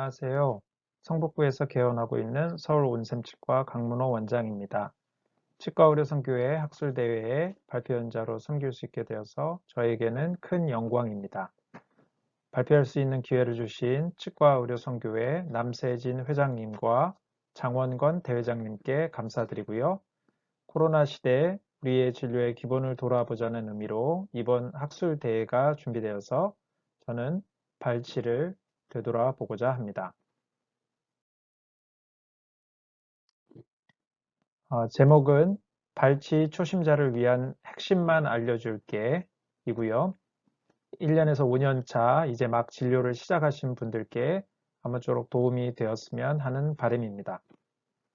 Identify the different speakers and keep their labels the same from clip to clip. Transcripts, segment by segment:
Speaker 1: 안녕하세요. 성북구에서 개원하고 있는 서울온샘치과 강문호 원장입니다. 치과의료선교회 학술대회에 발표연자로 섬길 수 있게 되어서 저에게는 큰 영광입니다. 발표할 수 있는 기회를 주신 치과의료선교회 남세진 회장님과 장원건 대회장님께 감사드리고요. 코로나 시대에 우리의 진료의 기본을 돌아보자는 의미로 이번 학술대회가 준비되어서 저는 발치를 되돌아보고자 합니다. 제목은 발치 초심자를 위한 핵심만 알려줄게 이고요. 1년에서 5년 차 이제 막 진료를 시작하신 분들께 아무쪼록 도움이 되었으면 하는 바람입니다.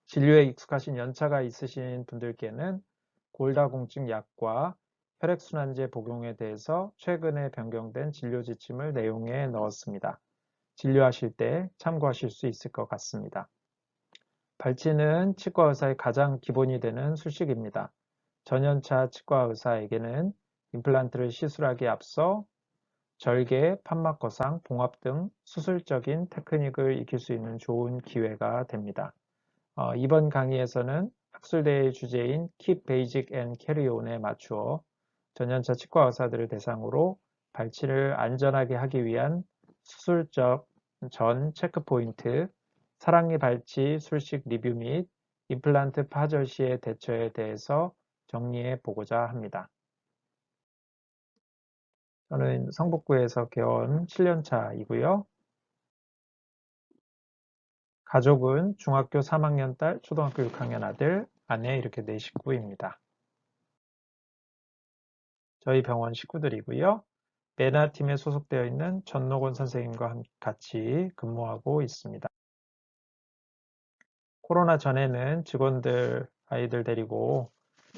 Speaker 1: 진료에 익숙하신 연차가 있으신 분들께는 골다공증 약과 혈액순환제 복용에 대해서 최근에 변경된 진료 지침을 내용에 넣었습니다. 진료하실 때 참고하실 수 있을 것 같습니다. 발치는 치과 의사의 가장 기본이 되는 수식입니다. 전연차 치과 의사에게는 임플란트를 시술하기에 앞서 절개, 판막거상, 봉합 등 수술적인 테크닉을 익힐 수 있는 좋은 기회가 됩니다. 이번 강의에서는 학술대회의 주제인 Keep Basic and Carry On에 맞추어 전연차 치과 의사들을 대상으로 발치를 안전하게 하기 위한 수술적 전 체크포인트, 사랑니 발치 술식 리뷰 및 임플란트 파절 시의 대처에 대해서 정리해 보고자 합니다. 저는 성북구에서 개원 7년차이고요. 가족은 중학교 3학년 딸, 초등학교 6학년 아들, 아내 이렇게 4식구입니다. 저희 병원 식구들이고요. 메나팀에 소속되어 있는 전노건 선생님과 같이 근무하고 있습니다. 코로나 전에는 직원들, 아이들 데리고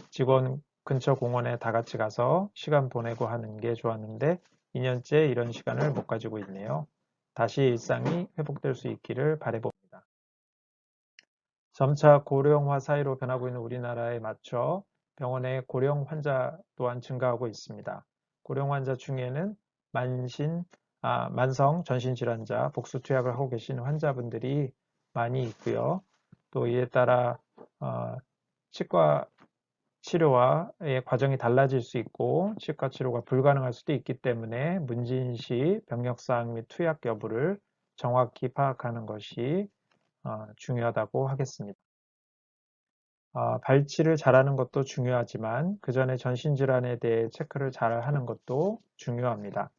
Speaker 1: 직원 근처 공원에 다 같이 가서 시간 보내고 하는 게 좋았는데 2년째 이런 시간을 못 가지고 있네요. 다시 일상이 회복될 수 있기를 바라봅니다. 점차 고령화 사회로 변하고 있는 우리나라에 맞춰 병원의 고령 환자 또한 증가하고 있습니다. 고령 환자 중에는 만성 전신질환자, 복수 투약을 하고 계시는 환자분들이 많이 있고요. 또 이에 따라 치과 치료와의 과정이 달라질 수 있고 치과 치료가 불가능할 수도 있기 때문에 문진 시 병력사항 및 투약 여부를 정확히 파악하는 것이 중요하다고 하겠습니다. 발치를 잘하는 것도 중요하지만 그 전에 전신질환에 대해 체크를 잘 하는 것도 중요합니다.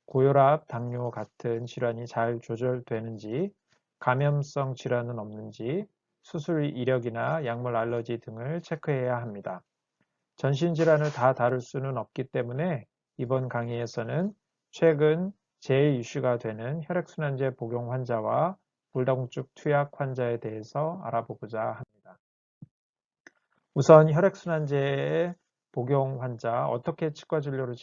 Speaker 1: 고혈압, 당뇨 같은 질환이 잘 조절되는지, 감염성 질환은 없는지, 수술 이력이나 약물 알러지 등을 체크해야 합니다. 전신질환을 다 다룰 수는 없기 때문에 이번 강의에서는 최근 제일 이슈가 되는 혈액순환제 복용 환자와 골다공증 투약 환자에 대해서 알아보고자 합니다. 우선 혈액순환제 복용 환자 어떻게 치과 진료를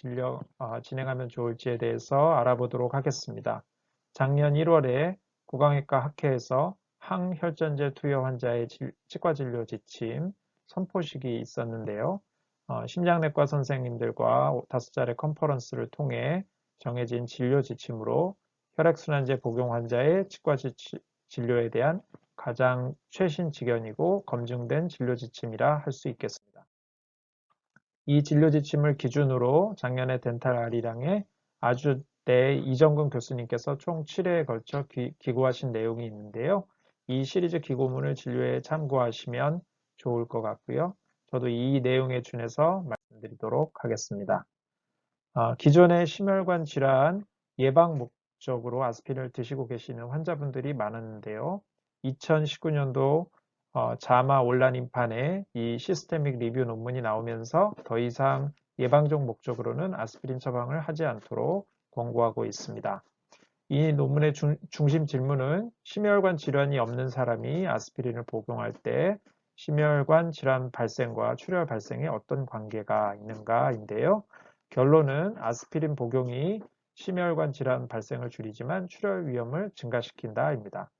Speaker 1: 진행하면 좋을지에 대해서 알아보도록 하겠습니다. 작년 1월에 구강외과 학회에서 항혈전제 투여 환자의 치과 진료 지침 선포식이 있었는데요. 심장내과 선생님들과 5차례 컨퍼런스를 통해 정해진 진료 지침으로 혈액순환제 복용 환자의 치과 진료에 대한 가장 최신 지견이고 검증된 진료 지침이라 할 수 있겠습니다. 이 진료 지침을 기준으로 작년에 덴탈 아리랑의 아주대 이정근 교수님께서 총 7회에 걸쳐 기고하신 내용이 있는데요. 이 시리즈 기고문을 진료에 참고하시면 좋을 것 같고요. 저도 이 내용에 준해서 말씀드리도록 하겠습니다. 기존의 심혈관 질환 예방 목적으로 아스피린을 드시고 계시는 환자분들이 많았는데요. 2019년도 자마 온라인판에 이 시스테믹 리뷰 논문이 나오면서 더 이상 예방적 목적으로는 아스피린 처방을 하지 않도록 권고하고 있습니다. 이 논문의 중심 질문은 심혈관 질환이 없는 사람이 아스피린을 복용할 때 심혈관 질환 발생과 출혈 발생에 어떤 관계가 있는가인데요. 결론은 아스피린 복용이 심혈관 질환 발생을 줄이지만 출혈 위험을 증가시킨다입니다.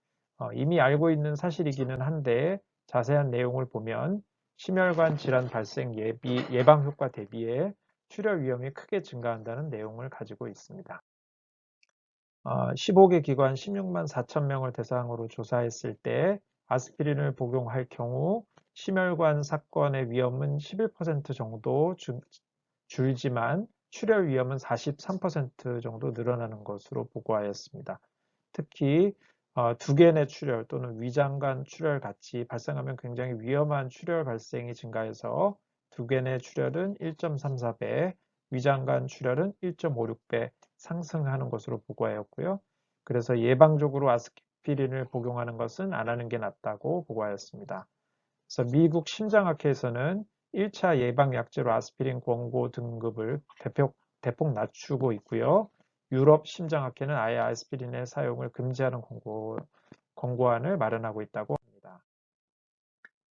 Speaker 1: 이미 알고 있는 사실이기는 한데 자세한 내용을 보면 심혈관 질환 발생 예방 효과 대비해 출혈 위험이 크게 증가한다는 내용을 가지고 있습니다. 15개 기관 16만 4천 명을 대상으로 조사했을 때 아스피린을 복용할 경우 심혈관 사건의 위험은 11% 정도 줄지만 출혈 위험은 43% 정도 늘어나는 것으로 보고하였습니다. 특히 두개 내 출혈 또는 위장관 출혈 같이 발생하면 굉장히 위험한 출혈 발생이 증가해서 두개 내 출혈은 1.34배, 위장관 출혈은 1.56배 상승하는 것으로 보고하였고요. 그래서 예방적으로 아스피린을 복용하는 것은 안 하는 게 낫다고 보고하였습니다. 그래서 미국 심장학회에서는 1차 예방약제로 아스피린 권고 등급을 대폭 낮추고 있고요. 유럽 심장학회는 아예 아스피린의 사용을 금지하는 권고안을 마련하고 있다고 합니다.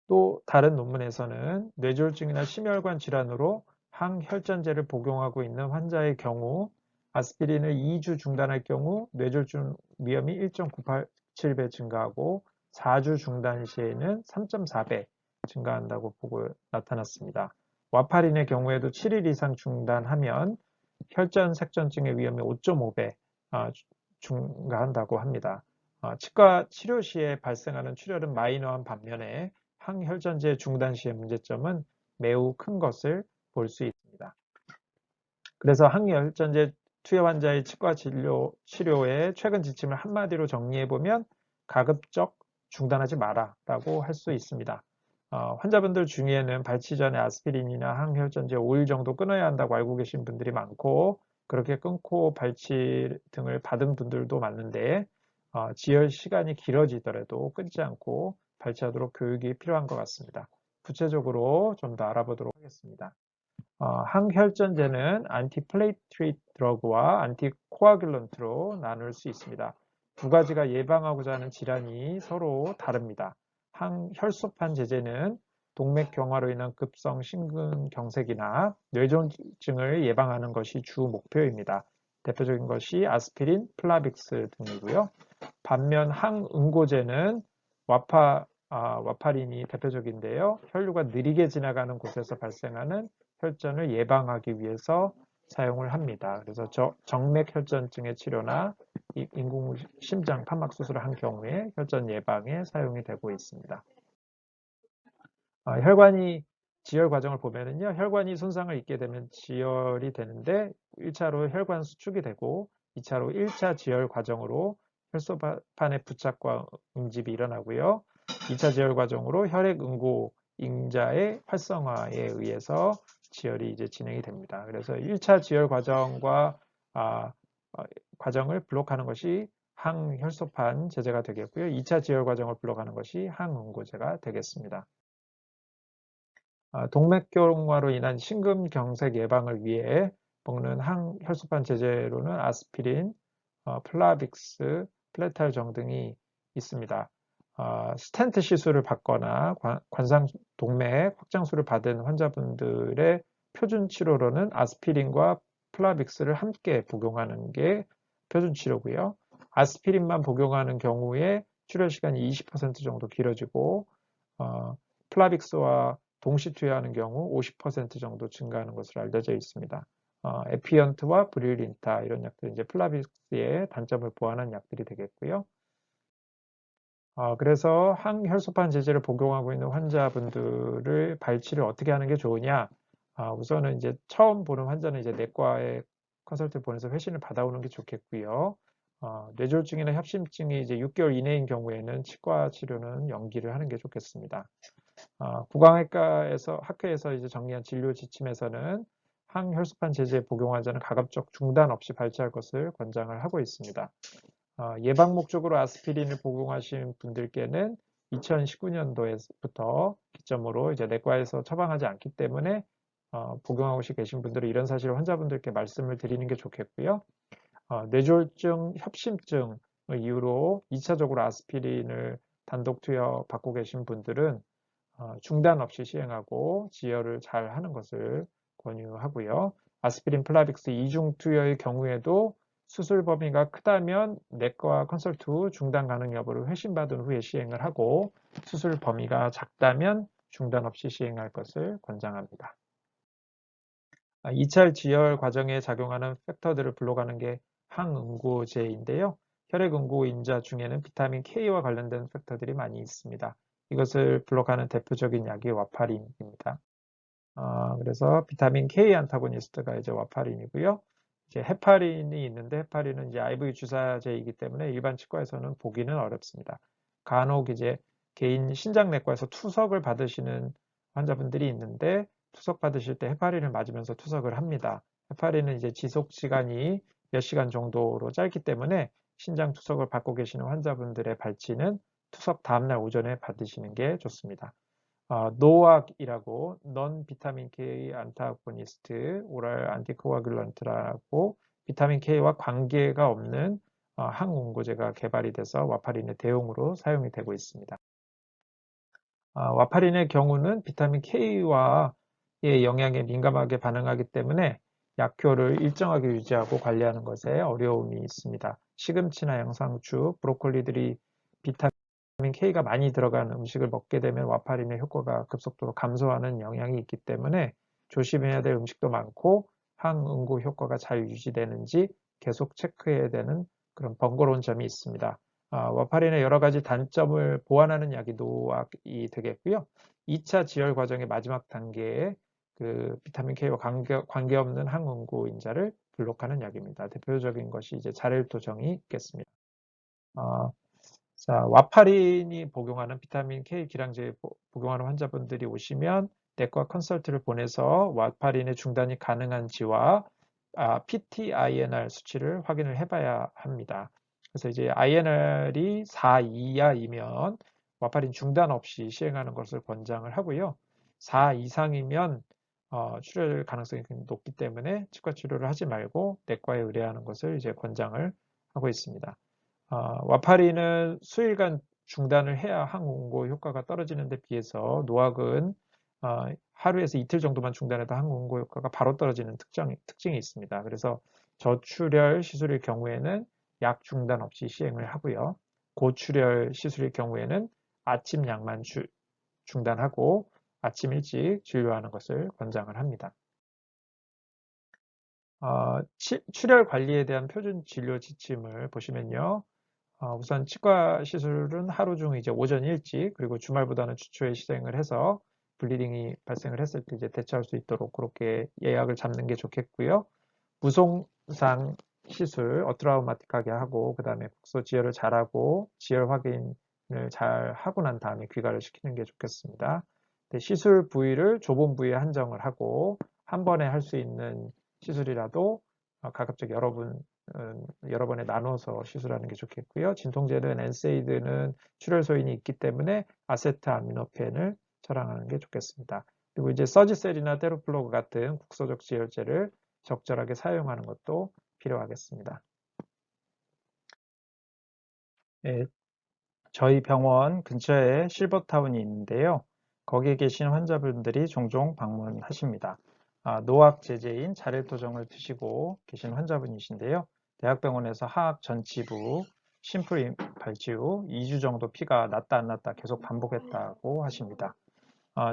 Speaker 1: 또 다른 논문에서는 뇌졸중이나 심혈관 질환으로 항혈전제를 복용하고 있는 환자의 경우 아스피린을 2주 중단할 경우 뇌졸중 위험이 1.987배 증가하고 4주 중단 시에는 3.4배 증가한다고 보고 나타났습니다. 와파린의 경우에도 7일 이상 중단하면 혈전색전증의 위험이 5.5배 증가한다고 합니다. 치과 치료 시에 발생하는 출혈은 마이너한 반면에 항혈전제 중단 시의 문제점은 매우 큰 것을 볼 수 있습니다. 그래서 항혈전제 투여 환자의 치과 치료의 최근 지침을 한마디로 정리해보면 가급적 중단하지 마라 라고 할 수 있습니다. 환자분들 중에는 발치 전에 아스피린이나 항혈전제 5일 정도 끊어야 한다고 알고 계신 분들이 많고 그렇게 끊고 발치 등을 받은 분들도 많은데 지혈 시간이 길어지더라도 끊지 않고 발치하도록 교육이 필요한 것 같습니다. 구체적으로 좀 더 알아보도록 하겠습니다. 항혈전제는 안티플레이트릿 드러그와 안티코아귤런트로 나눌 수 있습니다. 두 가지가 예방하고자 하는 질환이 서로 다릅니다. 항혈소판 제제는 동맥 경화로 인한 급성 심근경색이나 뇌졸중을 예방하는 것이 주 목표입니다. 대표적인 것이 아스피린, 플라빅스 등이고요. 반면 항응고제는 와파린이 대표적인데요. 혈류가 느리게 지나가는 곳에서 발생하는 혈전을 예방하기 위해서 사용을 합니다. 그래서 정맥혈전증의 치료나 인공심장 판막 수술을 한 경우에 혈전 예방에 사용이 되고 있습니다. 혈관이 지혈 과정을 보면은요, 혈관이 손상을 입게 되면 지혈이 되는데 1차로 혈관 수축이 되고 2차로 1차 지혈 과정으로 혈소판의 부착과 응집이 일어나고요. 2차 지혈 과정으로 혈액 응고 인자의 활성화에 의해서 지혈이 이제 진행이 됩니다. 그래서 1차 지혈 과정과 과정을 블록하는 것이 항혈소판 제제가 되겠고요. 2차 지혈 과정을 블록하는 것이 항응고제가 되겠습니다. 동맥경화로 인한 심근경색 예방을 위해 먹는 항혈소판 제제로는 아스피린, 플라빅스, 플레탈정 등이 있습니다. 스텐트 시술을 받거나 관상 동맥 확장술을 받은 환자분들의 표준 치료로는 아스피린과 플라빅스를 함께 복용하는 게 표준 치료고요. 아스피린만 복용하는 경우에 출혈 시간이 20% 정도 길어지고 플라빅스와 동시 투여하는 경우 50% 정도 증가하는 것으로 알려져 있습니다. 에피언트와 브릴린타 이런 약들은 이제 플라빅스의 단점을 보완한 약들이 되겠고요. 그래서 항혈소판 제제를 복용하고 있는 환자분들을 발치를 어떻게 하는 게 좋으냐? 우선은 이제 처음 보는 환자는 이제 내과에 컨설트 보내서 회신을 받아오는 게 좋겠고요. 뇌졸중이나 협심증이 이제 6개월 이내인 경우에는 치과 치료는 연기를 하는 게 좋겠습니다. 구강외과에서 학회에서 이제 정리한 진료 지침에서는 항혈소판 제제 복용 환자는 가급적 중단 없이 발치할 것을 권장을 하고 있습니다. 예방 목적으로 아스피린을 복용하신 분들께는 2019년도에부터 기점으로 이제 내과에서 처방하지 않기 때문에 복용하고 계신 분들은 이런 사실을 환자분들께 말씀을 드리는 게 좋겠고요. 뇌졸중, 협심증을 이유로 2차적으로 아스피린을 단독 투여 받고 계신 분들은 중단 없이 시행하고 지혈을 잘 하는 것을 권유하고요. 아스피린 플라빅스 이중 투여의 경우에도 수술 범위가 크다면 내과 컨설트 후 중단 가능 여부를 회신받은 후에 시행을 하고 수술 범위가 작다면 중단 없이 시행할 것을 권장합니다. 2차 지혈 과정에 작용하는 팩터들을 불러가는 게 항응고제인데요. 혈액응고인자 중에는 비타민 K와 관련된 팩터들이 많이 있습니다. 이것을 블록하는 대표적인 약이 와파린입니다. 그래서 비타민 K 안타고니스트가 이제 와파린이고요. 이제 헤파린이 있는데 헤파린은 이제 IV 주사제이기 때문에 일반 치과에서는 보기는 어렵습니다. 간혹 이제 개인 신장내과에서 투석을 받으시는 환자분들이 있는데 투석 받으실 때 헤파린을 맞으면서 투석을 합니다. 헤파린은 이제 지속 시간이 몇 시간 정도로 짧기 때문에 신장 투석을 받고 계시는 환자분들의 발치는 투석 다음날 오전에 받으시는 게 좋습니다. 노악이라고 non 비타민 K 안타고니스트 오랄 안티코아귤런트라고 비타민 K와 관계가 없는 항응고제가 개발이 돼서 와파린의 대용으로 사용이 되고 있습니다. 와파린의 경우는 비타민 K와의 영향에 민감하게 반응하기 때문에 약효를 일정하게 유지하고 관리하는 것에 어려움이 있습니다. 시금치나 양상추, 브로콜리들이 비타민 K가 많이 들어간 음식을 먹게 되면 와파린의 효과가 급속도로 감소하는 영향이 있기 때문에 조심해야 될 음식도 많고 항응고 효과가 잘 유지되는지 계속 체크해야 되는 그런 번거로운 점이 있습니다. 와파린의 여러 가지 단점을 보완하는 약이 노악이 되겠고요. 2차 지혈 과정의 마지막 단계에 그 비타민 K와 관계없는 항응고인자를 블록하는 약입니다. 대표적인 것이 이제 자렐도정이 있겠습니다. 자, 와파린이 복용하는 비타민 K 기량제 복용하는 환자분들이 오시면 내과 컨설트를 보내서 와파린의 중단이 가능한지와 PTINR 수치를 확인을 해봐야 합니다. 그래서 이제 INR이 4 이하이면 와파린 중단 없이 시행하는 것을 권장을 하고요. 4 이상이면 출혈 가능성이 높기 때문에 치과 치료를 하지 말고 내과에 의뢰하는 것을 이제 권장을 하고 있습니다. 와파린은 수일간 중단을 해야 항응고 효과가 떨어지는 데 비해서 노악은 하루에서 이틀 정도만 중단해도 항응고 효과가 바로 떨어지는 특징이 있습니다. 그래서 저출혈 시술의 경우에는 약 중단 없이 시행을 하고요. 고출혈 시술의 경우에는 아침 약만 중단하고 아침 일찍 진료하는 것을 권장을 합니다. 출혈 관리에 대한 표준 진료 지침을 보시면요. 우선 치과 시술은 하루 중 이제 오전 일찍 그리고 주말보다는 주초에 시행을 해서 블리딩이 발생을 했을 때 이제 대처할 수 있도록 그렇게 예약을 잡는 게 좋겠고요. 무손상 시술 어트라우마틱하게 하고 그 다음에 국소 지혈을 잘하고 지혈 확인을 잘 하고 난 다음에 귀가를 시키는 게 좋겠습니다. 시술 부위를 좁은 부위에 한정을 하고 한 번에 할 수 있는 시술이라도 가급적 여러 번에 나눠서 시술하는 게 좋겠고요. 진통제는 엔세이드는 출혈 소인이 있기 때문에 아세트아미노펜을 처방하는 게 좋겠습니다. 그리고 이제 서지셀이나 테로플로그 같은 국소적 지혈제를 적절하게 사용하는 것도 필요하겠습니다. 네, 저희 병원 근처에 실버타운이 있는데요. 거기에 계신 환자분들이 종종 방문하십니다. 노악 제제인 자렐도정을 드시고 계신 환자분이신데요. 대학병원에서 하악 전치부, 심플 발치 후 2주 정도 피가 났다 안 났다 계속 반복했다고 하십니다.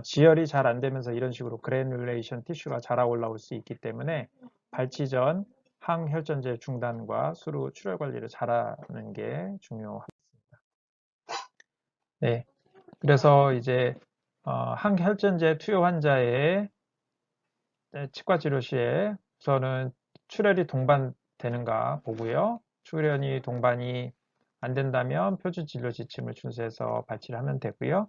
Speaker 1: 지혈이 잘 안 되면서 이런 식으로 그래놀레이션 티슈가 자라 올라올 수 있기 때문에 발치 전 항혈전제 중단과 수루 출혈 관리를 잘하는 게 중요합니다. 네, 그래서 이제 항혈전제 투여 환자의 치과 치료 시에 우선은 출혈이 동반되는가 보고요. 출혈이 동반이 안 된다면 표준 진료 지침을 준수해서 발치를 하면 되고요.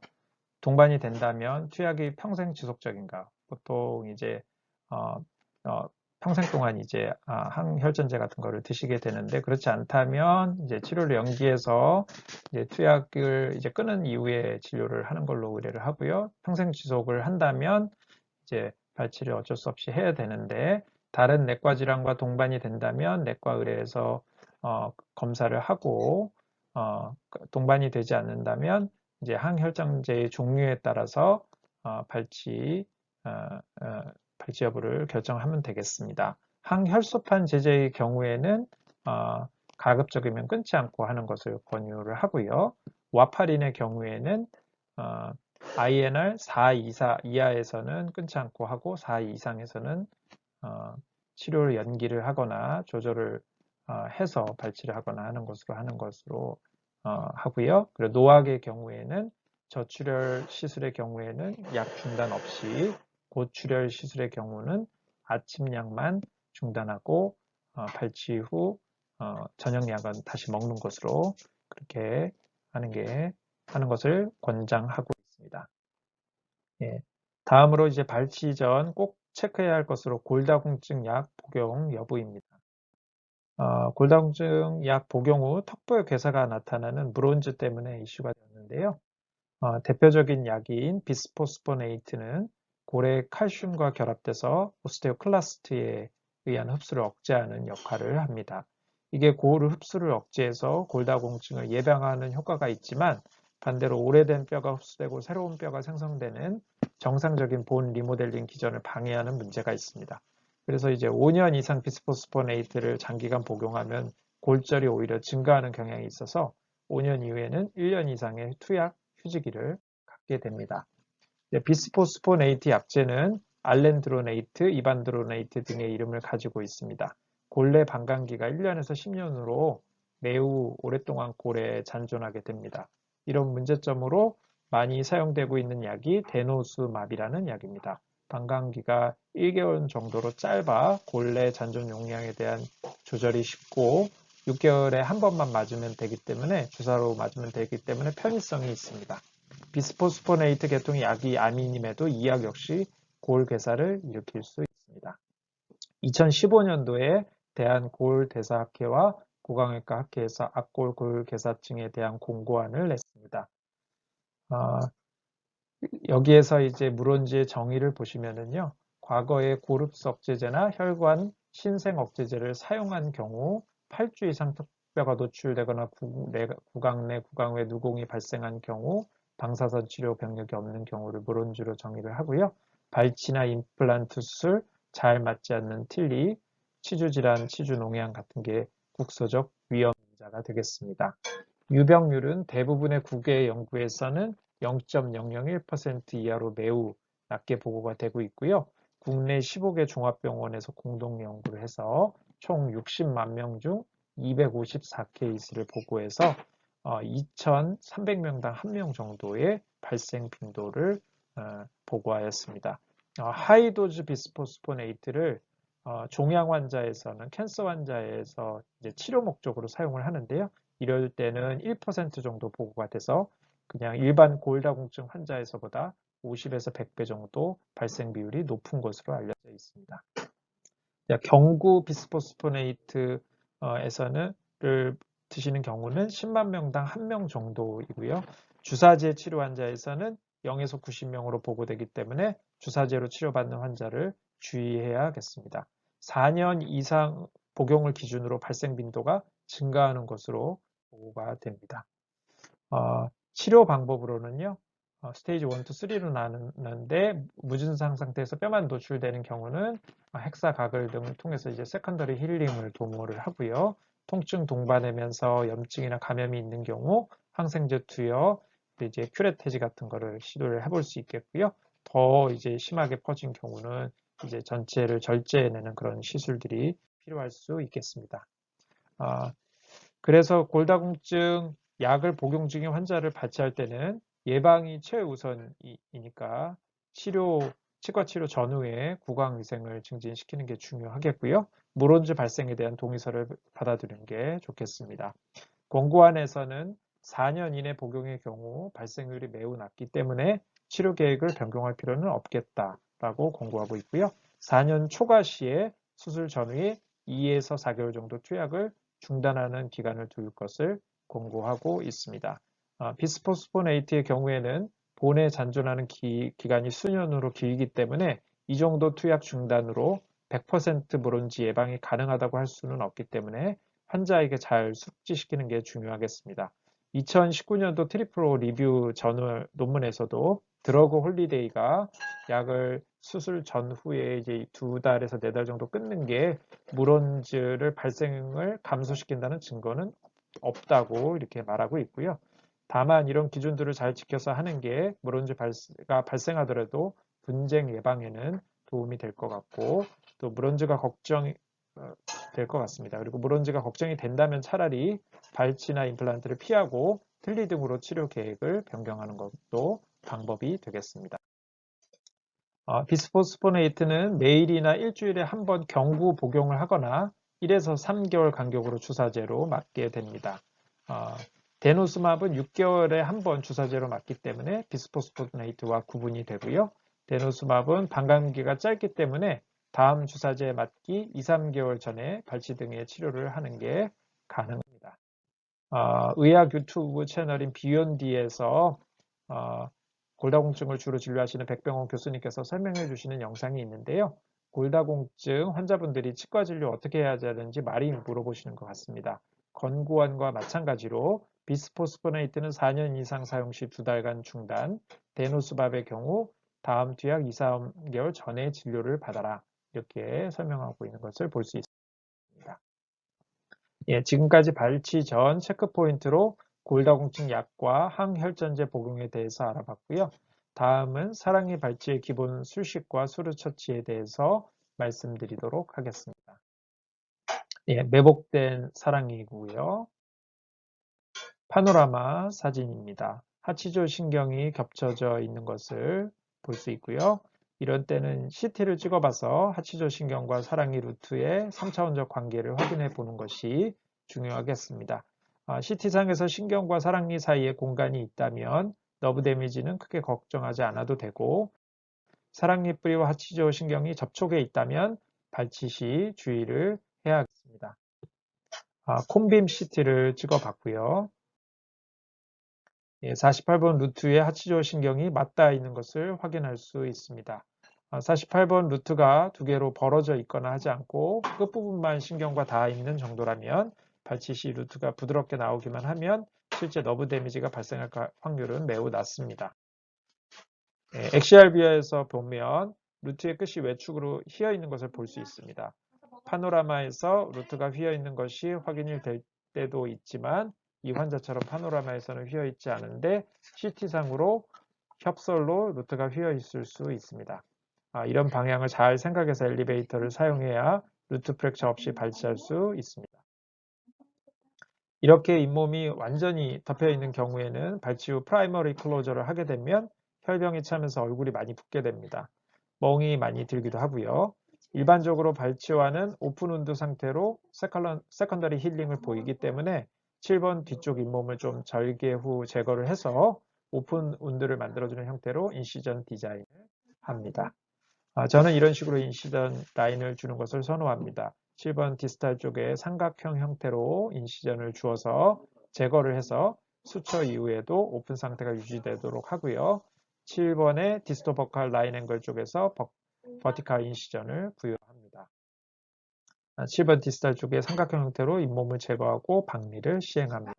Speaker 1: 동반이 된다면 투약이 평생 지속적인가? 보통 이제 어, 어, 평생 동안 이제 항혈전제 같은 거를 드시게 되는데 그렇지 않다면 이제 치료를 연기해서 이제 투약을 이제 끊은 이후에 진료를 하는 걸로 의뢰를 하고요. 평생 지속을 한다면 이제 발치를 어쩔 수 없이 해야 되는데 다른 내과 질환과 동반이 된다면 내과 의뢰해서 검사를 하고 동반이 되지 않는다면 이제 항혈전제의 종류에 따라서 발치 여부를 결정하면 되겠습니다. 항혈소판 제제의 경우에는 가급적이면 끊지 않고 하는 것을 권유를 하고요. 와파린의 경우에는 INR 4 이하에서는 끊지 않고 하고 4 이상에서는 치료를 연기를 하거나 조절을 해서 발치를 하거나 하는 것으로 하고요. 그리고 노악의 경우에는 저출혈 시술의 경우에는 약 중단 없이, 고출혈 시술의 경우는 아침약만 중단하고 발치 후 저녁약은 다시 먹는 것으로 그렇게 하는 것을 권장하고 있습니다. 예. 다음으로 이제 발치 전 꼭 체크해야 할 것으로 골다공증 약 복용 여부입니다. 골다공증 약 복용 후 턱부의 괴사가 나타나는 물온즈 때문에 이슈가 되었는데요. 대표적인 약인 비스포스포네이트는 골의 칼슘과 결합돼서 오스테오클라스트에 의한 흡수를 억제하는 역할을 합니다. 이게 골 흡수를 억제해서 골다공증을 예방하는 효과가 있지만 반대로 오래된 뼈가 흡수되고 새로운 뼈가 생성되는 정상적인 본 리모델링 기전을 방해하는 문제가 있습니다. 그래서 이제 5년 이상 비스포스포네이트를 장기간 복용하면 골절이 오히려 증가하는 경향이 있어서 5년 이후에는 1년 이상의 투약 휴지기를 갖게 됩니다. 비스포스포네이트 약제는 알렌드로네이트, 이반드로네이트 등의 이름을 가지고 있습니다. 골내 방광기가 1년에서 10년으로 매우 오랫동안 골에 잔존하게 됩니다. 이런 문제점으로 많이 사용되고 있는 약이 데노스맙이라는 약입니다. 방광기가 1개월 정도로 짧아 골내 잔존 용량에 대한 조절이 쉽고 6개월에 한 번만 맞으면 되기 때문에 주사로 맞으면 되기 때문에 편의성이 있습니다. 비스포스포네이트 계통의 약이 아민임에도 이 약 역시 골 괴사를 일으킬 수 있습니다. 2015년도에 대한골대사학회와 고강외과 학회에서 악골 골괴사증에 대한 공고안을 냈습니다. 여기에서 이제 물온지의 정의를 보시면은요, 과거에 골흡수 억제제나 혈관 신생 억제제를 사용한 경우 8주 이상 턱뼈가 노출되거나 구강 내 구강 외 누공이 발생한 경우 방사선 치료 병력이 없는 경우를 물온지로 정의를 하고요. 발치나 임플란트 수술, 잘 맞지 않는 틀니, 치주질환, 치주농양 같은 게 국소적 위험 인자가 되겠습니다. 유병률은 대부분의 국외 연구에서는 0.001% 이하로 매우 낮게 보고가 되고 있고요. 국내 15개 종합병원에서 공동 연구를 해서 총 60만 명 중 254케이스를 보고해서 2,300명당 1명 정도의 발생 빈도를 보고하였습니다. 하이도즈 비스포스포네이트를 종양 환자에서는 캔서 환자에서 이제 치료 목적으로 사용을 하는데요. 이럴 때는 1% 정도 보고가 돼서 그냥 일반 골다공증 환자에서보다 50에서 100배 정도 발생 비율이 높은 것으로 알려져 있습니다. 경구 비스포스포네이트에서는 드시는 경우는 10만 명당 1명 정도이고요. 주사제 치료 환자에서는 0에서 90명으로 보고되기 때문에 주사제로 치료받는 환자를 주의해야겠습니다. 4년 이상 복용을 기준으로 발생 빈도가 증가하는 것으로 보고가 됩니다. 치료 방법으로는요. 스테이지 1, 2, 3로 나누는데 무증상 상태에서 뼈만 노출되는 경우는 헥사가글 등을 통해서 이제 세컨더리 힐링을 도모를 하고요. 통증 동반하면서 염증이나 감염이 있는 경우 항생제 투여, 이제 큐레테지 같은 거를 시도를 해볼 수 있겠고요. 더 이제 심하게 퍼진 경우는 이제 전체를 절제해내는 그런 시술들이 필요할 수 있겠습니다. 그래서 골다공증 약을 복용 중인 환자를 발치할 때는 예방이 최우선이니까 치과 치료 전후에 구강위생을 증진시키는 게 중요하겠고요. 물온즈 발생에 대한 동의서를 받아들이는 게 좋겠습니다. 권고안에서는 4년 이내 복용의 경우 발생률이 매우 낮기 때문에 치료 계획을 변경할 필요는 없겠다라고 권고하고 있고요. 4년 초과 시에 수술 전후에 2에서 4개월 정도 투약을 중단하는 기간을 둘 것을 권고하고 있습니다. 비스포스포네이트의 경우에는 본에 잔존하는 기간이 수년으로 길기 때문에 이 정도 투약 중단으로 100% 물온지 예방이 가능하다고 할 수는 없기 때문에 환자에게 잘 숙지시키는 게 중요하겠습니다. 2019년도 트리플오 리뷰 저널 논문에서도 드러그 홀리데이가 약을 수술 전후에 이제 2달에서 4달 정도 끊는 게 물온즈를 발생을 감소시킨다는 증거는 없다고 이렇게 말하고 있고요. 다만 이런 기준들을 잘 지켜서 하는 게 물온즈가 발생하더라도 분쟁 예방에는 도움이 될 것 같고 또 물온즈가 될 것 같습니다. 그리고 물온지가 걱정이 된다면 차라리 발치나 임플란트를 피하고 틀니 등으로 치료 계획을 변경하는 것도 방법이 되겠습니다. 비스포스포네이트는 매일이나 일주일에 한 번 경구 복용을 하거나 1에서 3개월 간격으로 주사제로 맞게 됩니다. 데노스맙은 6개월에 한 번 주사제로 맞기 때문에 비스포스포네이트와 구분이 되고요. 데노스맙은 반감기가 짧기 때문에 다음 주사제 맞기 2, 3개월 전에 발치 등의 치료를 하는 게 가능합니다. 의학 유튜브 채널인 비욘디에서 골다공증을 주로 진료하시는 백병원 교수님께서 설명해 주시는 영상이 있는데요. 골다공증 환자분들이 치과 진료 어떻게 해야 되는지 많이 물어보시는 것 같습니다. 건구안과 마찬가지로 비스포스포네이트는 4년 이상 사용 시 2달간 중단, 데노스밥의 경우 다음 투약 2, 3개월 전에 진료를 받아라. 이렇게 설명하고 있는 것을 볼 수 있습니다. 예, 지금까지 발치 전 체크 포인트로 골다공증 약과 항혈전제 복용에 대해서 알아봤고요. 다음은 사랑니 발치의 기본 술식과 수루 처치에 대해서 말씀드리도록 하겠습니다. 예, 매복된 사랑니이고요. 파노라마 사진입니다. 하치조 신경이 겹쳐져 있는 것을 볼 수 있고요. 이런 때는 CT를 찍어봐서 하치조 신경과 사랑니 루트의 3차원적 관계를 확인해 보는 것이 중요하겠습니다. CT상에서 신경과 사랑니 사이에 공간이 있다면 너브 데미지는 크게 걱정하지 않아도 되고 사랑니 뿌리와 하치조 신경이 접촉해 있다면 발치 시 주의를 해야 하겠습니다. 콤빔 CT를 찍어봤고요. 48번 루트에 하치조 신경이 맞닿아 있는 것을 확인할 수 있습니다. 48번 루트가 두 개로 벌어져 있거나 하지 않고 끝부분만 신경과 닿아 있는 정도라면 발치 시 루트가 부드럽게 나오기만 하면 실제 너브 데미지가 발생할 확률은 매우 낮습니다. 엑시알비아에서 보면 루트의 끝이 외축으로 휘어 있는 것을 볼 수 있습니다. 파노라마에서 루트가 휘어 있는 것이 확인이 될 때도 있지만 이 환자처럼 파노라마에서는 휘어 있지 않은데 CT상으로 협설로 루트가 휘어 있을 수 있습니다. 이런 방향을 잘 생각해서 엘리베이터를 사용해야 루트 프랙처 없이 발치할 수 있습니다. 이렇게 잇몸이 완전히 덮여 있는 경우에는 발치 후 프라이머리 클로저를 하게 되면 혈병이 차면서 얼굴이 많이 붓게 됩니다. 멍이 많이 들기도 하고요. 일반적으로 발치와는 오픈 운드 상태로 세컨더리 힐링을 보이기 때문에 7번 뒤쪽 잇몸을 좀 절개 후 제거를 해서 오픈 운드를 만들어주는 형태로 인시전 디자인을 합니다. 저는 이런 식으로 인시전 라인을 주는 것을 선호합니다. 7번 디스탈 쪽에 삼각형 형태로 인시전을 주어서 제거를 해서 수처 이후에도 오픈 상태가 유지되도록 하고요. 7번의 디스토버칼 라인 앵글 쪽에서 버티칼 인시전을 부여합니다. 7번 디스탈 쪽에 삼각형 형태로 잇몸을 제거하고 박리를 시행합니다.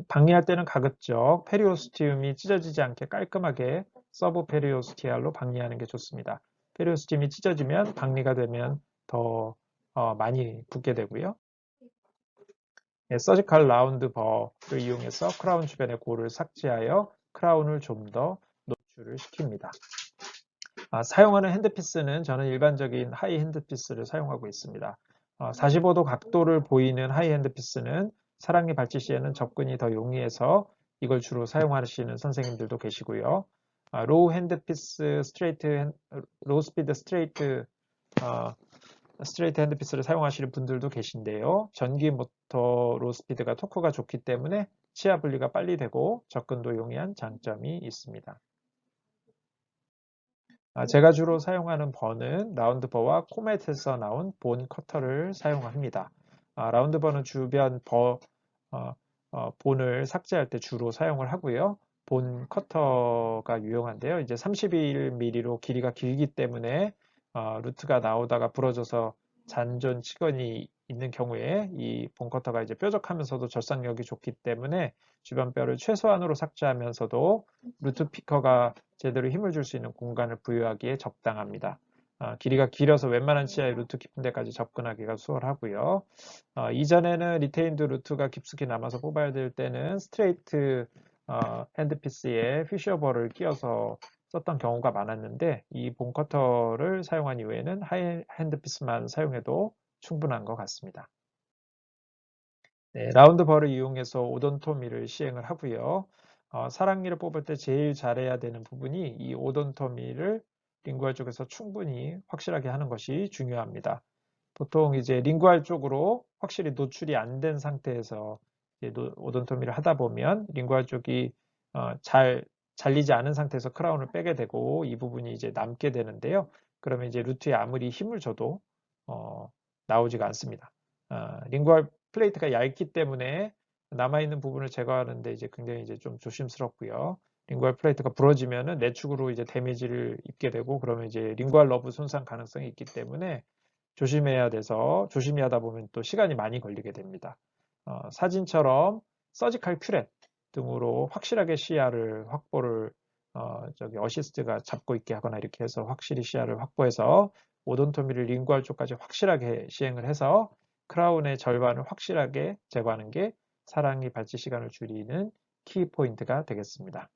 Speaker 1: 박리할 때는 가급적 페리오스티움이 찢어지지 않게 깔끔하게 서브 페리오스티알로 박리하는 게 좋습니다. 페리오스티움이 찢어지면 박리가 되면 더 많이 붓게 되고요. 서지컬 라운드 버를 이용해서 크라운 주변의 골을 삭제하여 크라운을 좀 더 노출을 시킵니다. 사용하는 핸드피스는 저는 일반적인 하이 핸드피스를 사용하고 있습니다. 45도 각도를 보이는 하이 핸드피스는 사랑니 발치 시에는 접근이 더 용이해서 이걸 주로 사용하시는 선생님들도 계시고요. 로우 핸드피스 로우 스피드 스트레이트 핸드피스를 사용하시는 분들도 계신데요. 전기 모터 로우 스피드가 토크가 좋기 때문에 치아 분리가 빨리 되고 접근도 용이한 장점이 있습니다. 제가 주로 사용하는 버는 라운드버와 코멧에서 나온 본 커터를 사용합니다. 라운드버는 주변 본을 삭제할 때 주로 사용을 하고요. 본 커터가 유용한데요. 이제 31mm로 길이가 길기 때문에 루트가 나오다가 부러져서 잔존 치건이 있는 경우에 이 본 커터가 이제 뾰족하면서도 절삭력이 좋기 때문에 주변 뼈를 최소한으로 삭제하면서도 루트 피커가 제대로 힘을 줄 수 있는 공간을 부여하기에 적당합니다. 길이가 길어서 웬만한 치아의 루트 깊은 데까지 접근하기가 수월하고요. 이전에는 리테인드 루트가 깊숙이 남아서 뽑아야 될 때는 스트레이트 핸드피스에 피셔버를 끼워서 썼던 경우가 많았는데 이 본 커터를 사용한 이후에는 하이 핸드피스만 사용해도 충분한 것 같습니다. 네, 라운드 벌을 이용해서 오돈토미를 시행을 하고요. 사랑니를 뽑을 때 제일 잘해야 되는 부분이 이 오돈토미를 링구알 쪽에서 충분히 확실하게 하는 것이 중요합니다. 보통 이제 링구알 쪽으로 확실히 노출이 안 된 상태에서 이제 오돈토미를 하다 보면 링구알 쪽이 잘 잘리지 않은 상태에서 크라운을 빼게 되고 이 부분이 이제 남게 되는데요. 그러면 이제 루트에 아무리 힘을 줘도 나오지가 않습니다. 링구알 플레이트가 얇기 때문에 남아있는 부분을 제거하는데 이제 굉장히 이제 좀 조심스럽고요. 링구알 플레이트가 부러지면은 내축으로 이제 데미지를 입게 되고 그러면 이제 링구알 러브 손상 가능성이 있기 때문에 조심해야 돼서 조심히 하다 보면 또 시간이 많이 걸리게 됩니다. 사진처럼 서지컬 큐렛 등으로 확실하게 시야를 확보를 어시스트가 잡고 있게 하거나 이렇게 해서 확실히 시야를 확보해서 오돈토미를 링구알 쪽까지 확실하게 시행을 해서 크라운의 절반을 확실하게 제거하는 게 사랑니 발치 시간을 줄이는 키 포인트가 되겠습니다.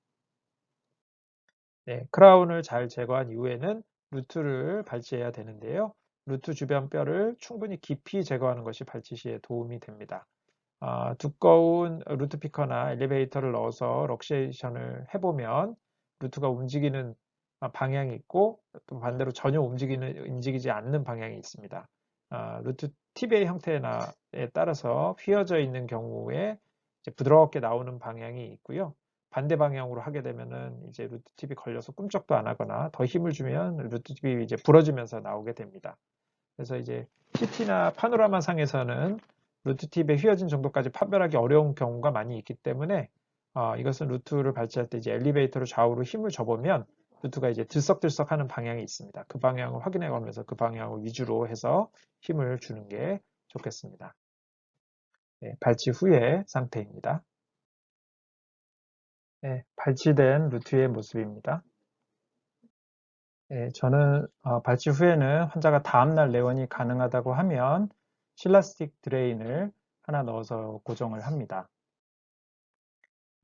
Speaker 1: 네, 크라운을 잘 제거한 이후에는 루트를 발치해야 되는데요. 루트 주변 뼈를 충분히 깊이 제거하는 것이 발치 시에 도움이 됩니다. 두꺼운 루트 피커나 엘리베이터를 넣어서 럭시에이션을 해보면 루트가 움직이는 방향이 있고 또 반대로 전혀 움직이지 않는 방향이 있습니다. 루트 팁의 형태에 따라서 휘어져 있는 경우에 이제 부드럽게 나오는 방향이 있고요. 반대 방향으로 하게 되면은 이제 루트 팁이 걸려서 꿈쩍도 안 하거나 더 힘을 주면 루트 팁이 이제 부러지면서 나오게 됩니다. 그래서 이제 CT나 파노라마 상에서는 루트 팁의 휘어진 정도까지 판별하기 어려운 경우가 많이 있기 때문에 이것은 루트를 발치할 때 이제 엘리베이터를 좌우로 힘을 줘보면 루트가 이제 들썩들썩 하는 방향이 있습니다. 그 방향을 확인해 가면서 그 방향을 위주로 해서 힘을 주는 게 좋겠습니다. 네, 발치 후의 상태입니다. 네, 발치된 루트의 모습입니다. 네, 저는 발치 후에는 환자가 다음날 내원이 가능하다고 하면 실라스틱 드레인을 하나 넣어서 고정을 합니다.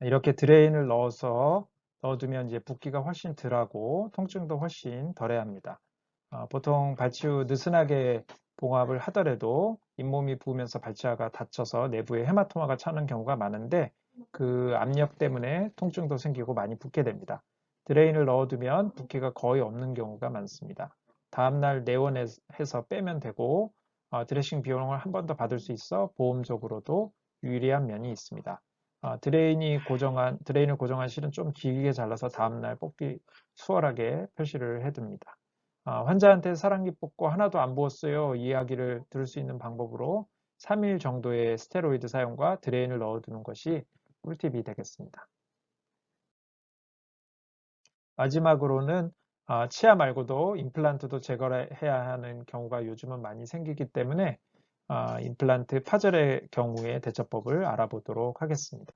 Speaker 1: 이렇게 드레인을 넣어두면 이제 붓기가 훨씬 덜하고 통증도 훨씬 덜해야 합니다. 보통 발치 후 느슨하게 봉합을 하더라도 잇몸이 부으면서 발치아가 다쳐서 내부에 헤마토마가 차는 경우가 많은데 그 압력 때문에 통증도 생기고 많이 붓게 됩니다. 드레인을 넣어두면 붓기가 거의 없는 경우가 많습니다. 다음날 내원해서 빼면 되고 드레싱 비용을 한 번 더 받을 수 있어 보험적으로도 유리한 면이 있습니다. 드레인을 고정한 실은 좀 길게 잘라서 다음날 뽑기 수월하게 표시를 해둡니다. 환자한테 사랑니 뽑고 하나도 안 부었어요 이야기를 들을 수 있는 방법으로 3일 정도의 스테로이드 사용과 드레인을 넣어두는 것이 꿀팁이 되겠습니다. 마지막으로는 치아 말고도 임플란트도 제거해야 하는 경우가 요즘은 많이 생기기 때문에 임플란트 파절의 경우에 대처법을 알아보도록 하겠습니다.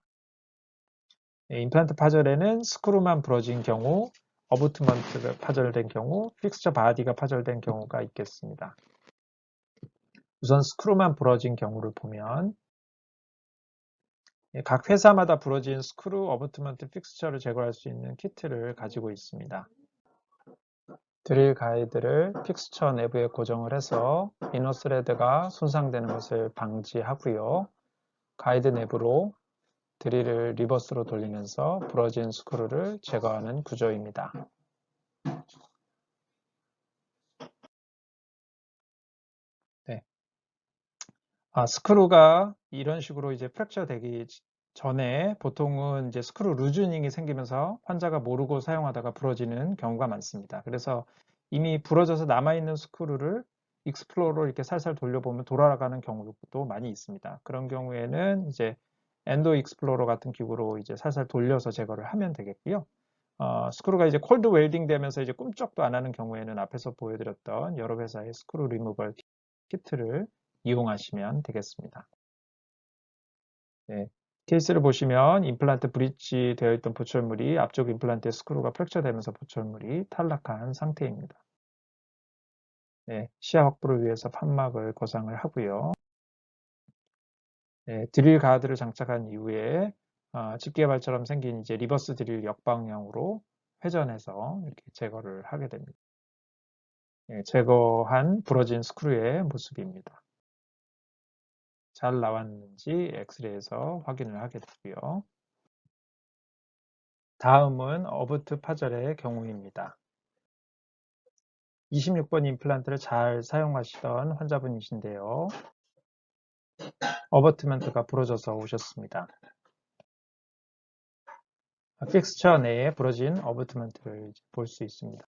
Speaker 1: 임플란트 파절에는 스크루만 부러진 경우, 어부트먼트가 파절된 경우, 픽스처 바디가 파절된 경우가 있겠습니다. 우선 스크루만 부러진 경우를 보면 각 회사마다 부러진 스크루, 어부트먼트, 픽스처를 제거할 수 있는 키트를 가지고 있습니다. 드릴 가이드를 픽스처 내부에 고정을 해서 이너 스레드가 손상되는 것을 방지하고요. 가이드 내부로 드릴을 리버스로 돌리면서 부러진 스크루를 제거하는 구조입니다. 네. 스크루가 이런 식으로 이제 프랙처 되기 전에 보통은 이제 스크루 루즈닝이 생기면서 환자가 모르고 사용하다가 부러지는 경우가 많습니다. 그래서 이미 부러져서 남아있는 스크루를 익스플로러로 이렇게 살살 돌려보면 돌아가는 경우도 많이 있습니다. 그런 경우에는 이제 엔도 익스플로러 같은 기구로 이제 살살 돌려서 제거를 하면 되겠고요. 스크루가 이제 콜드 웰딩 되면서 이제 꿈쩍도 안 하는 경우에는 앞에서 보여드렸던 여러 회사의 스크루 리무벌 키트를 이용하시면 되겠습니다. 네, 케이스를 보시면 임플란트 브릿지 되어 있던 보철물이 앞쪽 임플란트의 스크루가 프랙처 되면서 보철물이 탈락한 상태입니다. 네, 시야 확보를 위해서 판막을 고상을 하고요. 네, 드릴 가드를 장착한 이후에 집게발처럼 생긴 이제 리버스 드릴 역방향으로 회전해서 이렇게 제거를 하게 됩니다. 네, 제거한 부러진 스크루의 모습입니다. 잘 나왔는지 엑스레이에서 확인을 하게 되고요. 다음은 어버트 파절의 경우입니다. 26번 임플란트를 잘 사용하시던 환자분이신데요. 어버트먼트가 부러져서 오셨습니다. 픽스처 내에 부러진 어버트먼트를 볼 수 있습니다.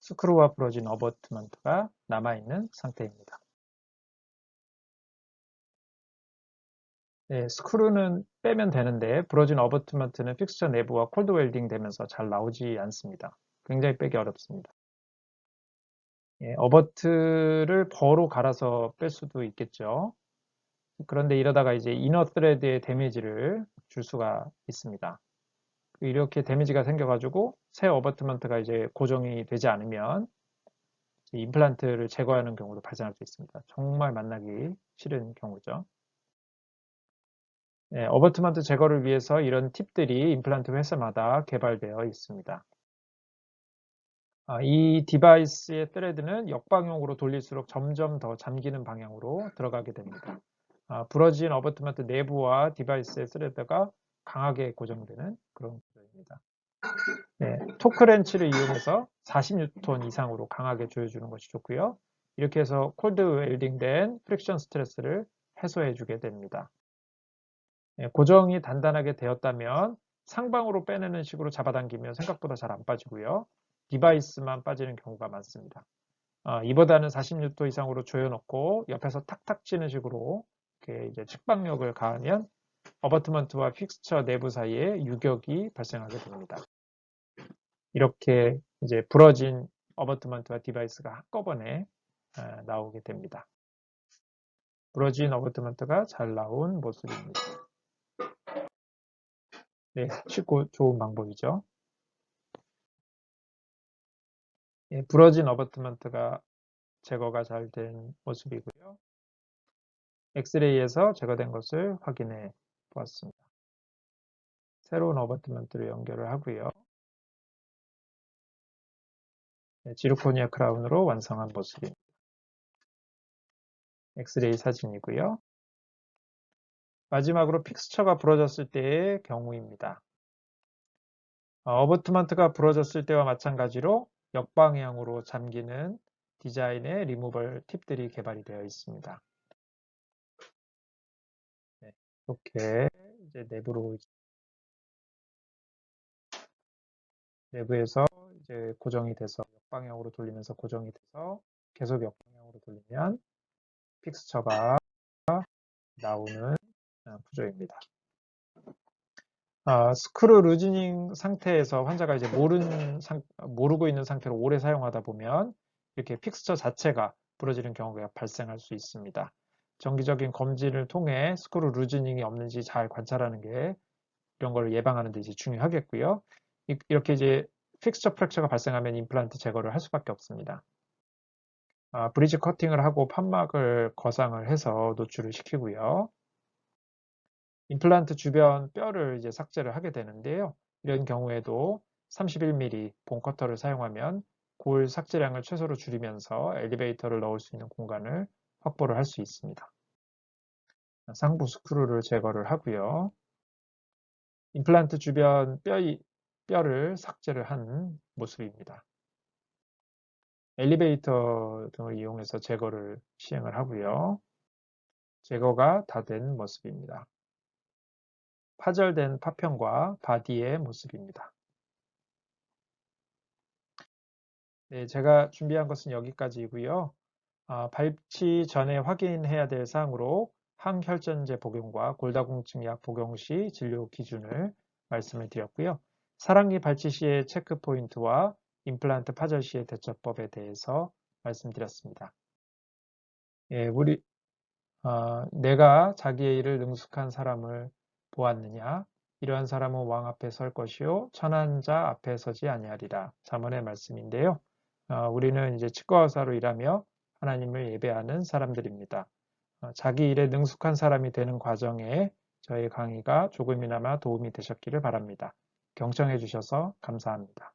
Speaker 1: 스크루와 부러진 어버트먼트가 남아있는 상태입니다. 네, 스크루는 빼면 되는데 부러진 어버트먼트는 픽스처 내부와 콜드 웰딩 되면서 잘 나오지 않습니다. 굉장히 빼기 어렵습니다. 예, 어버트를 버로 갈아서 뺄 수도 있겠죠. 그런데 이러다가 이제 이너 스레드에 데미지를 줄 수가 있습니다. 이렇게 데미지가 생겨가지고 새 어버트먼트가 이제 고정이 되지 않으면 임플란트를 제거하는 경우도 발생할 수 있습니다. 정말 만나기 싫은 경우죠. 네, 어버트먼트 제거를 위해서 이런 팁들이 임플란트 회사마다 개발되어 있습니다. 이 디바이스의 thread는 역방향으로 돌릴수록 점점 더 잠기는 방향으로 들어가게 됩니다. 부러진 어버트먼트 내부와 디바이스의 thread가 강하게 고정되는 그런 구조입니다. 네, 토크 렌치를 이용해서 40N 이상으로 강하게 조여주는 것이 좋고요. 이렇게 해서 콜드 웰딩된 프릭션 스트레스를 해소해 주게 됩니다. 네, 고정이 단단하게 되었다면 상방으로 빼내는 식으로 잡아당기면 생각보다 잘 안 빠지고요. 디바이스만 빠지는 경우가 많습니다. 이보다는 40N 이상으로 조여놓고 옆에서 탁탁 치는 식으로 이렇게 이제 측방력을 가하면 어버트먼트와 픽스처 내부 사이에 유격이 발생하게 됩니다. 이렇게 이제 부러진 어버트먼트와 디바이스가 한꺼번에 나오게 됩니다. 부러진 어버트먼트가 잘 나온 모습입니다. 네, 쉽고 좋은 방법이죠. 예, 부러진 어버트먼트가 제거가 잘 된 모습이고요. 엑스레이에서 제거된 것을 확인해 보았습니다. 새로운 어버트먼트를 연결을 하고요. 네, 지르코니아 크라운으로 완성한 모습입니다. 엑스레이 사진이고요. 마지막으로 픽스처가 부러졌을 때의 경우입니다. 어버트먼트가 부러졌을 때와 마찬가지로 역방향으로 잠기는 디자인의 리무벌 팁들이 개발이 되어 있습니다. 네, 이렇게 이제 내부에서 이제 고정이 돼서 역방향으로 돌리면서 고정이 돼서 계속 역방향으로 돌리면 픽스처가 나오는 구조입니다. 스크루 루즈닝 상태에서 환자가 이제 모르고 있는 상태로 오래 사용하다 보면 이렇게 픽스처 자체가 부러지는 경우가 발생할 수 있습니다. 정기적인 검진을 통해 스크루 루즈닝이 없는지 잘 관찰하는 게 이런 걸 예방하는 데 이제 중요하겠고요. 이렇게 이제 픽스처 프랙처가 발생하면 임플란트 제거를 할 수밖에 없습니다. 브리지 커팅을 하고 판막을 거상을 해서 노출을 시키고요. 임플란트 주변 뼈를 이제 삭제를 하게 되는데요. 이런 경우에도 31mm 본 커터를 사용하면 골 삭제량을 최소로 줄이면서 엘리베이터를 넣을 수 있는 공간을 확보를 할 수 있습니다. 상부 스크루를 제거를 하고요. 임플란트 주변 뼈를 삭제를 한 모습입니다. 엘리베이터 등을 이용해서 제거를 시행을 하고요. 제거가 다 된 모습입니다. 파절된 파편과 바디의 모습입니다. 네, 제가 준비한 것은 여기까지이고요. 발치 전에 확인해야 될 사항으로 항혈전제 복용과 골다공증 약 복용 시 진료 기준을 말씀을 드렸고요. 사랑니 발치 시의 체크 포인트와 임플란트 파절 시의 대처법에 대해서 말씀드렸습니다. 예, 내가 자기의 일을 능숙한 사람을 보았느냐? 이러한 사람은 왕 앞에 설 것이요 천한 자 앞에 서지 아니하리라. 잠언의 말씀인데요. 우리는 이제 치과 의사로 일하며 하나님을 예배하는 사람들입니다. 자기 일에 능숙한 사람이 되는 과정에 저희 강의가 조금이나마 도움이 되셨기를 바랍니다. 경청해 주셔서 감사합니다.